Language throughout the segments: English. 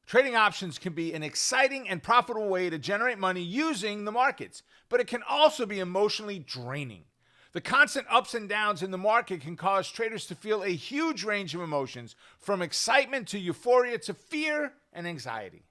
Trading options can be an exciting and profitable way to generate money using the markets, but it can also be emotionally draining. The constant ups and downs in the market can cause traders to feel a huge range of emotions, from excitement to euphoria to fear and anxiety.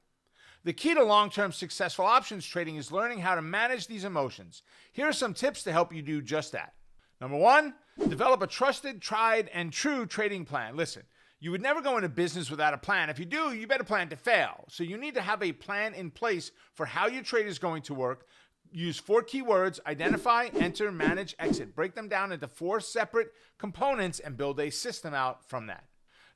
The key to long-term successful options trading is learning how to manage these emotions. Here are some tips to help you do just that. Number one, develop a trusted, tried, and true trading plan. Listen, you would never go into business without a plan. If you do, you better plan to fail. So you need to have a plan in place for how your trade is going to work. Use 4 keywords: identify, enter, manage, exit. Break them down into 4 separate components and build a system out from that.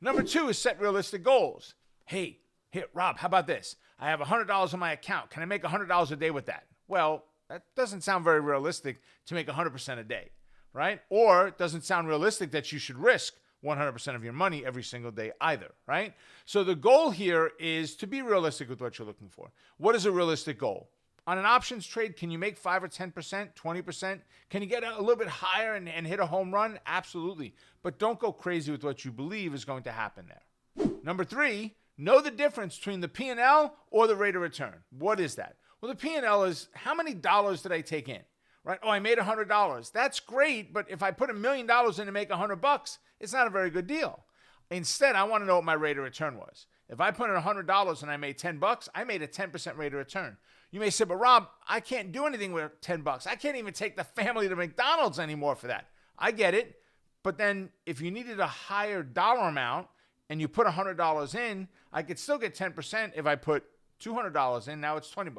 Number 2 is set realistic goals. Hey, here, Rob, how about this? I have $100 in my account. Can I make $100 a day with that? Well, that doesn't sound very realistic to make 100% a day, right? Or it doesn't sound realistic that you should risk 100% of your money every single day either, right? So the goal here is to be realistic with what you're looking for. What is a realistic goal? On an options trade, can you make 5 or 10%, 20%? Can you get a little bit higher and hit a home run? Absolutely. But don't go crazy with what you believe is going to happen there. Number 3, know the difference between the P&L or the rate of return. What is that? Well, the P&L is how many dollars did I take in, right? Oh, I made $100. That's great, but if I put $1 million in to make $100, it's not a very good deal. Instead, I want to know what my rate of return was. If I put in $100 and I made $10, I made a 10% rate of return. You may say, but Rob, I can't do anything with $10. I can't even take the family to McDonald's anymore for that. I get it. But then if you needed a higher dollar amount and you put $100 in, I could still get 10% if I put $200 in. Now it's $20.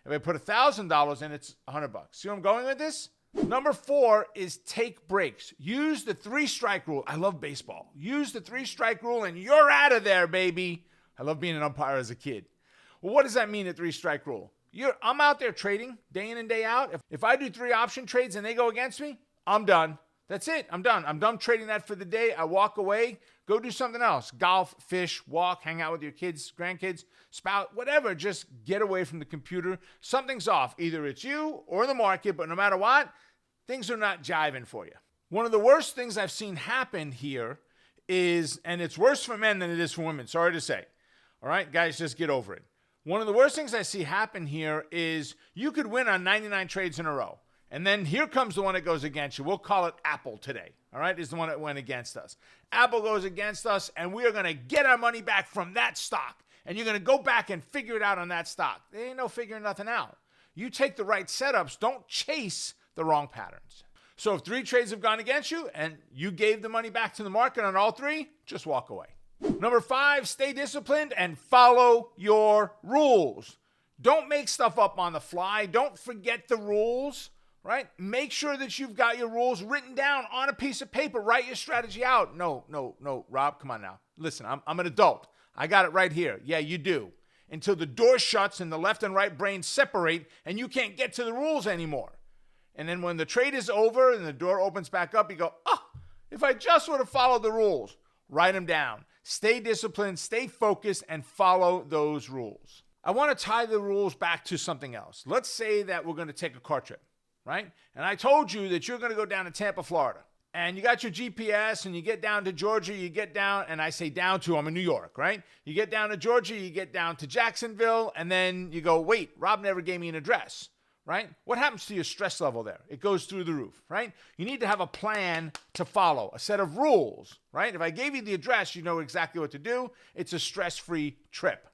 If I put $1,000 in, it's $100. See where I'm going with this? Number 4 is take breaks. Use the 3-strike rule. I love baseball. Use the 3-strike rule and you're out of there, baby. I love being an umpire as a kid. Well, what does that mean, the 3-strike rule? I'm out there trading day in and day out. If I do 3 option trades and they go against me, I'm done. That's it. I'm done. I'm done trading that for the day. I walk away, go do something else. Golf, fish, walk, hang out with your kids, grandkids, spouse, whatever. Just get away from the computer. Something's off. Either it's you or the market, but no matter what, things are not jiving for you. One of the worst things I've seen happen here is, and it's worse for men than it is for women, sorry to say. All right, guys, just get over it. One of the worst things I see happen here is you could win on 99 trades in a row. And then here comes the one that goes against you. We'll call it Apple today, all right, is the one that went against us. Apple goes against us, and we are going to get our money back from that stock. And you're going to go back and figure it out on that stock. There ain't no figuring nothing out. You take the right setups. Don't chase the wrong patterns. So if 3 trades have gone against you and you gave the money back to the market on all 3, just walk away. Number 5, stay disciplined and follow your rules. Don't make stuff up on the fly. Don't forget the rules, right? Make sure that you've got your rules written down on a piece of paper. Write your strategy out. No, Rob, come on now. Listen, I'm an adult. I got it right here. Yeah, you do. Until the door shuts and the left and right brains separate and you can't get to the rules anymore. And then when the trade is over and the door opens back up, you go, if I just would have followed the rules. Write them down. Stay disciplined, stay focused, and follow those rules. I want to tie the rules back to something else. Let's say that we're going to take a car trip, right? And I told you that you're going to go down to Tampa, Florida. And you got your GPS and you get down to Georgia, you get down, and I say down to, I'm in New York, right? You get down to Georgia, you get down to Jacksonville, and then you go, wait, Rob never gave me an address. Right? What happens to your stress level there? It goes through the roof, right? You need to have a plan to follow, a set of rules, right? If I gave you the address, you know exactly what to do. It's a stress-free trip,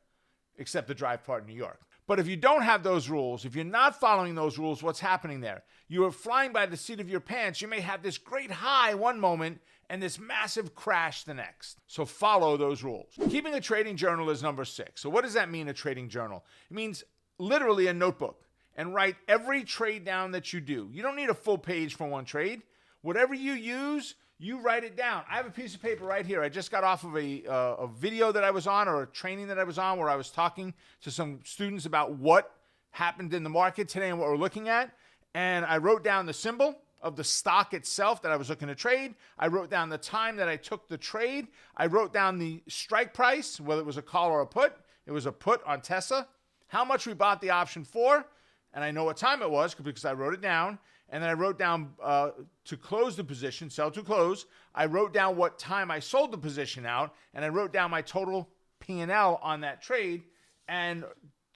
except the drive part in New York. But if you don't have those rules, if you're not following those rules, what's happening there? You are flying by the seat of your pants. You may have this great high one moment and this massive crash the next. So follow those rules. Keeping a trading journal is number 6. So what does that mean, a trading journal? It means literally a notebook. And write every trade down that you do. You don't need a full page for one trade. Whatever you use, you write it down. I have a piece of paper right here. I just got off of a video that I was on, or a training that I was on, where I was talking to some students about what happened in the market today and what we're looking at. And I wrote down the symbol of the stock itself that I was looking to trade. I wrote down the time that I took the trade. I wrote down the strike price, whether it was a call or a put. It was a put on Tesla. How much we bought the option for. And I know what time it was because I wrote it down. And then I wrote down to close the position, sell to close. I wrote down what time I sold the position out. And I wrote down my total P&L on that trade and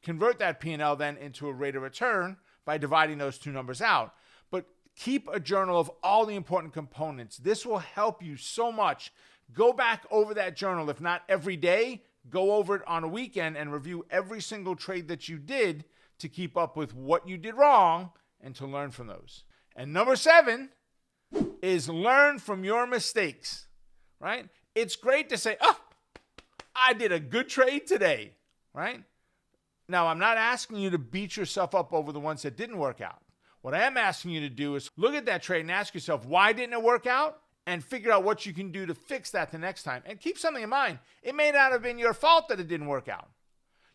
convert that P&L then into a rate of return by dividing those two numbers out. But keep a journal of all the important components. This will help you so much. Go back over that journal, if not every day, go over it on a weekend and review every single trade that you did to keep up with what you did wrong and to learn from those. And number 7 is learn from your mistakes, right? It's great to say, oh, I did a good trade today, right? Now, I'm not asking you to beat yourself up over the ones that didn't work out. What I am asking you to do is look at that trade and ask yourself, why didn't it work out? And figure out what you can do to fix that the next time. And keep something in mind. It may not have been your fault that it didn't work out.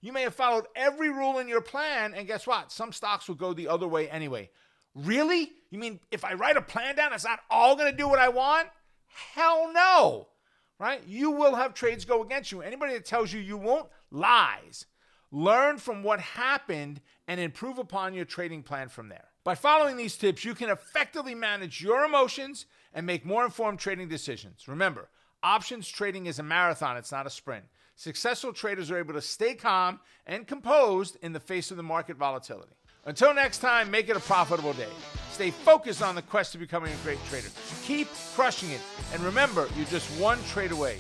You may have followed every rule in your plan, and guess what? Some stocks will go the other way anyway. Really? You mean if I write a plan down, it's not all going to do what I want? Hell no. Right? You will have trades go against you. Anybody that tells you won't lies. Learn from what happened and improve upon your trading plan from there. By following these tips, you can effectively manage your emotions and make more informed trading decisions. Remember, options trading is a marathon, it's not a sprint. Successful traders are able to stay calm and composed in the face of the market volatility. Until next time, make it a profitable day. Stay focused on the quest to becoming a great trader. Keep crushing it. And remember, you're just one trade away